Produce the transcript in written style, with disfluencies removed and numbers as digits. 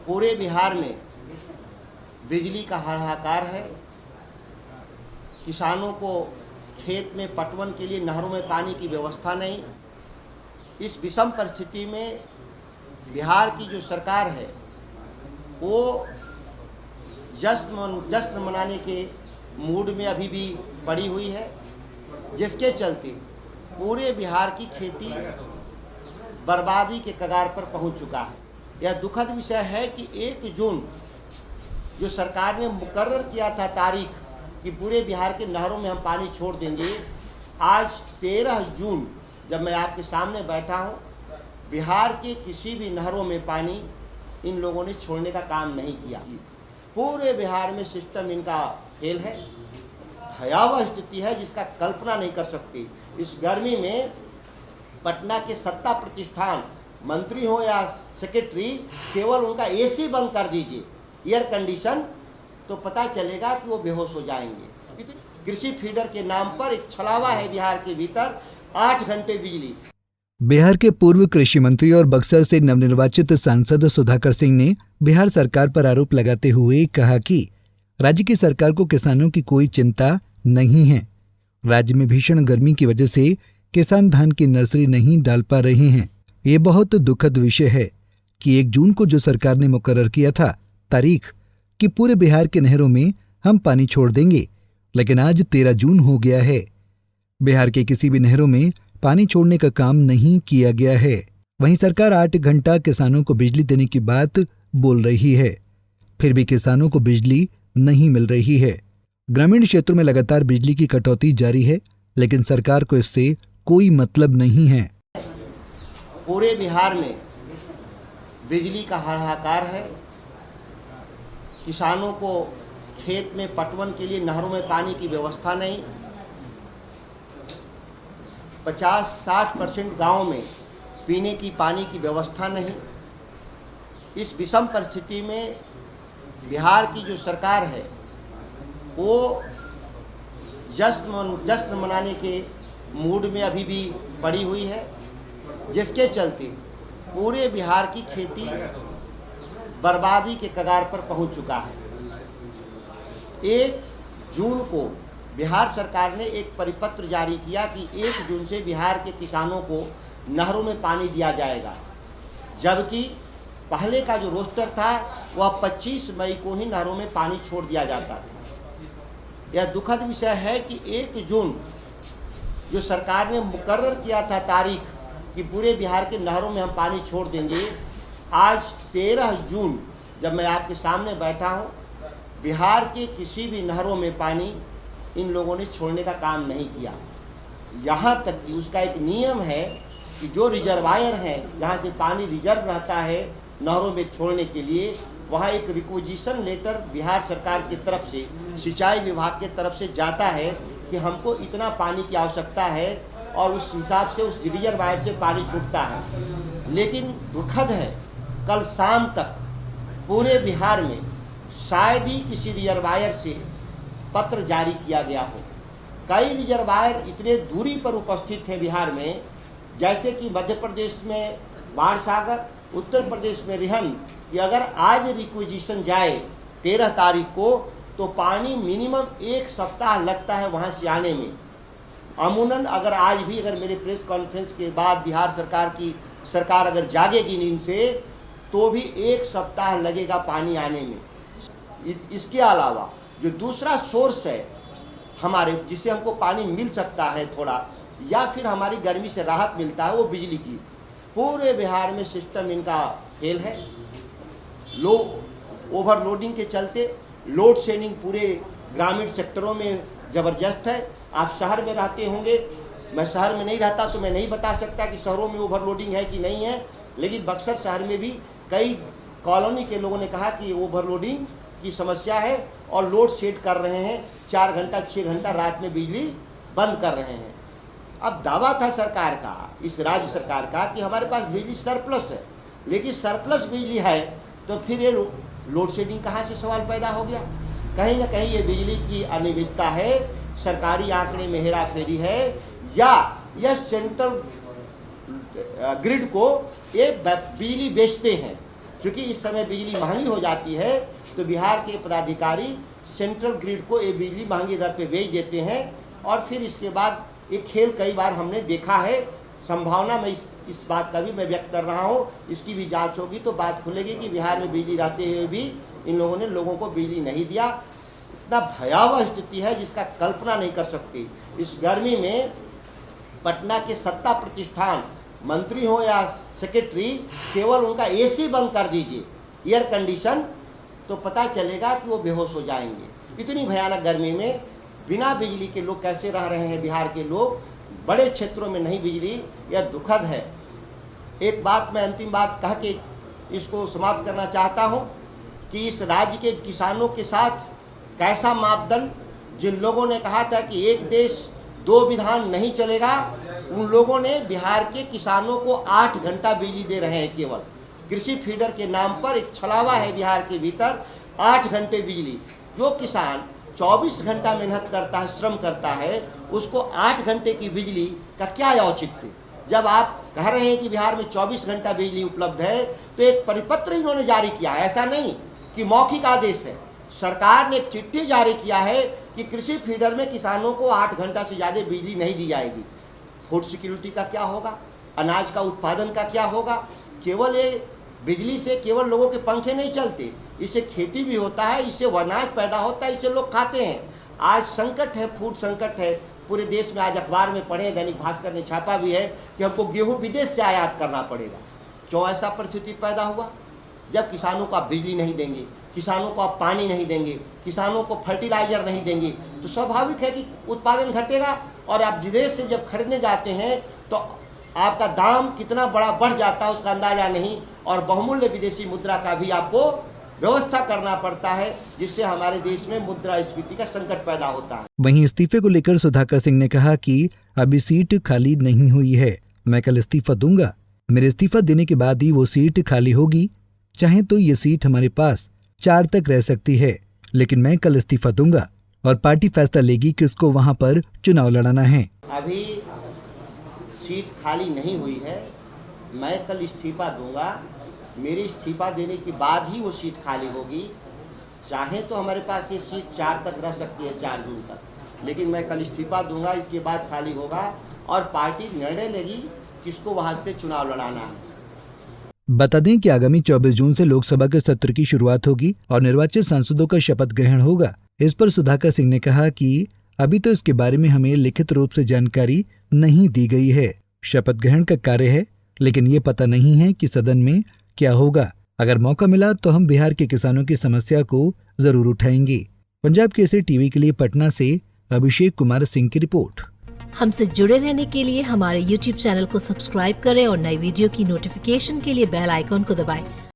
पूरे बिहार में बिजली का हाहाकार है। किसानों को खेत में पटवन के लिए नहरों में पानी की व्यवस्था नहीं। इस विषम परिस्थिति में बिहार की जो सरकार है वो जश्न मनाने के मूड में अभी भी पड़ी हुई है, जिसके चलते पूरे बिहार की खेती बर्बादी के कगार पर पहुंच चुका है। यह दुखद विषय है कि 1 जून जो सरकार ने मुकर्रर किया था तारीख कि पूरे बिहार के नहरों में हम पानी छोड़ देंगे, आज 13 जून जब मैं आपके सामने बैठा हूं, बिहार के किसी भी नहरों में पानी इन लोगों ने छोड़ने का काम नहीं किया। पूरे बिहार में सिस्टम इनका फेल है। भयावह स्थिति है जिसका कल्पना नहीं कर सकती। इस गर्मी में पटना के सत्ता प्रतिष्ठान मंत्री हो या सेक्रेटरी, केवल उनका एसी बंद कर दीजिए, एयर कंडीशन, तो पता चलेगा कि वो बेहोश हो जाएंगे। कृषि फीडर के नाम पर एक छलावा है बिहार के भीतर। 8 घंटे बिजली। बिहार के पूर्व कृषि मंत्री और बक्सर से नवनिर्वाचित सांसद सुधाकर सिंह ने बिहार सरकार पर आरोप लगाते हुए कहा कि राज्य की सरकार को किसानों की कोई चिंता नहीं है। राज्य में भीषण गर्मी की वजह से किसान धान की नर्सरी नहीं डाल पा रहे हैं। ये बहुत दुखद विषय है कि 1 जून को जो सरकार ने मुकर्रर किया था तारीख कि पूरे बिहार के नहरों में हम पानी छोड़ देंगे, लेकिन आज 13 जून हो गया है। बिहार के किसी भी नहरों में पानी छोड़ने का काम नहीं किया गया है। वहीं सरकार 8 घंटा किसानों को बिजली देने की बात बोल रही है, फिर भी किसानों को बिजली नहीं मिल रही है। ग्रामीण क्षेत्रों में लगातार बिजली की कटौती जारी है, लेकिन सरकार को इससे कोई मतलब नहीं है। पूरे बिहार में बिजली का हाहाकार है। किसानों को खेत में पटवन के लिए नहरों में पानी की व्यवस्था नहीं। 50-60% गाँव में पीने की पानी की व्यवस्था नहीं। इस विषम परिस्थिति में बिहार की जो सरकार है वो जश्न मनाने के मूड में अभी भी पड़ी हुई है, जिसके चलते पूरे बिहार की खेती बर्बादी के कगार पर पहुंच चुका है। 1 जून को बिहार सरकार ने एक परिपत्र जारी किया कि 1 जून से बिहार के किसानों को नहरों में पानी दिया जाएगा, जबकि पहले का जो रोस्टर था वह 25 मई को ही नहरों में पानी छोड़ दिया जाता था। यह दुखद विषय है कि 1 जून जो सरकार ने मुकर्रर किया था तारीख कि पूरे बिहार के नहरों में हम पानी छोड़ देंगे, आज 13 जून जब मैं आपके सामने बैठा हूं, बिहार के किसी भी नहरों में पानी इन लोगों ने छोड़ने का काम नहीं किया। यहाँ तक कि उसका एक नियम है कि जो रिजर्वायर हैं जहाँ से पानी रिजर्व रहता है नहरों में छोड़ने के लिए, वहाँ एक रिक्वेजिशन लेटर बिहार सरकार की तरफ से, सिंचाई विभाग के तरफ से जाता है कि हमको इतना पानी की आवश्यकता है और उस हिसाब से उस रिजर्वायर से पानी छूटता है। लेकिन दुखद है, कल शाम तक पूरे बिहार में शायद ही किसी रिजर्वायर से पत्र जारी किया गया हो। कई रिजर्वायर इतने दूरी पर उपस्थित हैं बिहार में, जैसे कि मध्य प्रदेश में बाणसागर, उत्तर प्रदेश में रिहन, कि अगर आज रिक्वेजिशन जाए 13 तारीख को तो पानी मिनिमम 1 सप्ताह लगता है वहाँ से आने में। अमूनन अगर आज भी अगर मेरे प्रेस कॉन्फ्रेंस के बाद बिहार सरकार अगर जागेगी नींद से तो भी 1 सप्ताह लगेगा पानी आने में। इसके अलावा जो दूसरा सोर्स है हमारे, जिससे हमको पानी मिल सकता है थोड़ा, या फिर हमारी गर्मी से राहत मिलता है, वो बिजली की। पूरे बिहार में सिस्टम इनका फेल है। ओवरलोडिंग के चलते लोड शेडिंग पूरे ग्रामीण सेक्टरों में ज़बरदस्त है। आप शहर में रहते होंगे, मैं शहर में नहीं रहता तो मैं नहीं बता सकता कि शहरों में ओवरलोडिंग है कि नहीं है, लेकिन बक्सर शहर में भी कई कॉलोनी के लोगों ने कहा कि ओवरलोडिंग की समस्या है और लोड शेड कर रहे हैं। 4 घंटा 6 घंटा रात में बिजली बंद कर रहे हैं। अब दावा था सरकार का, इस राज्य सरकार का, कि हमारे पास बिजली सरप्लस है, लेकिन सरप्लस बिजली है तो फिर ये लोड शेडिंग कहाँ से सवाल पैदा हो गया। कहीं ना कहीं ये बिजली की अनियमितता है, सरकारी आंकड़े में हेराफेरी है, या यह सेंट्रल ग्रिड को ये बिजली बेचते हैं क्योंकि इस समय बिजली महंगी हो जाती है तो बिहार के पदाधिकारी सेंट्रल ग्रिड को ये बिजली महंगी दर पे बेच देते हैं और फिर इसके बाद ये खेल कई बार हमने देखा है। संभावना मैं इस बात का भी मैं व्यक्त कर रहा हूँ, इसकी भी जांच होगी तो बात खुलेगी कि बिहार में बिजली रहते हुए भी इन लोगों ने लोगों को बिजली नहीं दिया। इतना भयावह स्थिति है जिसका कल्पना नहीं कर सकती। इस गर्मी में पटना के सत्ता प्रतिष्ठान मंत्री हो या सेक्रेटरी, केवल उनका एसी बंद कर दीजिए, एयर कंडीशन, तो पता चलेगा कि वो बेहोश हो जाएंगे। इतनी भयानक गर्मी में बिना बिजली के लोग कैसे रह रहे हैं बिहार के लोग, बड़े क्षेत्रों में नहीं बिजली, यह दुखद है। एक बात मैं अंतिम बात कह के इसको समाप्त करना चाहता हूँ कि इस राज्य के किसानों के साथ कैसा मापदंड, जिन लोगों ने कहा था कि एक देश दो विधान नहीं चलेगा, उन लोगों ने बिहार के किसानों को 8 घंटा बिजली दे रहे हैं। केवल कृषि फीडर के नाम पर एक छलावा है बिहार के भीतर, 8 घंटे बिजली। जो किसान 24 घंटा मेहनत करता है, श्रम करता है, उसको 8 घंटे की बिजली का क्या औचित्य। जब आप कह रहे हैं कि बिहार में 24 घंटा बिजली उपलब्ध है तो एक परिपत्र इन्होंने जारी किया है, ऐसा नहीं कि मौखिक आदेश है। सरकार ने एक चिट्ठी जारी किया है कि कृषि फीडर में किसानों को 8 घंटा से ज़्यादा बिजली नहीं दी जाएगी। फूड सिक्योरिटी का क्या होगा, अनाज का उत्पादन का क्या होगा। केवल ये बिजली से केवल लोगों के पंखे नहीं चलते, इससे खेती भी होता है, इससे अनाज पैदा होता है, इससे लोग खाते हैं। आज संकट है, फूड संकट है पूरे देश में। आज अखबार में पढ़े, दैनिक भास्कर ने छापा भी है कि हमको गेहूं विदेश से आयात करना पड़ेगा। क्यों ऐसा परिस्थिति पैदा हुआ? जब किसानों को आप बिजली नहीं देंगे, किसानों को आप पानी नहीं देंगे, किसानों को फर्टिलाइजर नहीं देंगे, तो स्वाभाविक है कि उत्पादन घटेगा। और आप विदेश से जब खरीदने जाते हैं तो आपका दाम कितना बड़ा बढ़ जाता है उसका अंदाजा नहीं, और बहुमूल्य विदेशी मुद्रा का भी आपको व्यवस्था करना पड़ता है, जिससे हमारे देश में मुद्रास्फीति का संकट पैदा होता है। वहीं इस्तीफे को लेकर सुधाकर सिंह ने कहा कि अभी सीट खाली नहीं हुई है, मैं कल इस्तीफा दूंगा, मेरे इस्तीफा देने के बाद ही वो सीट खाली होगी। चाहे तो ये सीट हमारे पास 4 तक रह सकती है, लेकिन मैं कल इस्तीफा दूंगा और पार्टी फैसला लेगी कि उसको वहां पर चुनाव लड़ाना है। अभी सीट खाली नहीं हुई है, मैं कल इस्तीफा दूंगा, मेरे इस्तीफा देने के बाद ही वो सीट खाली होगी। चाहे तो हमारे पास ये सीट 4 तक रह सकती है, 4 जून तक, लेकिन मैं कल इस्तीफा दूंगा, इसके बाद खाली होगा और पार्टी निर्णय लेगी किसको वहां पे चुनाव लड़ाना है। बता दें कि आगामी 24 जून से लोकसभा के सत्र की शुरुआत होगी और निर्वाचित सांसदों का शपथ ग्रहण होगा। इस पर सुधाकर सिंह ने कहा कि अभी तो इसके बारे में हमें लिखित रूप से जानकारी नहीं दी गई है। शपथ ग्रहण का कार्य है, लेकिन ये पता नहीं है कि सदन में क्या होगा। अगर मौका मिला तो हम बिहार के किसानों की समस्या को जरूर उठाएंगे। पंजाब केसरी टीवी के लिए पटना से अभिषेक कुमार सिंह की रिपोर्ट। हमसे जुड़े रहने के लिए हमारे YouTube चैनल को सब्सक्राइब करें और नई वीडियो की नोटिफिकेशन के लिए बेल आइकॉन को दबाएं।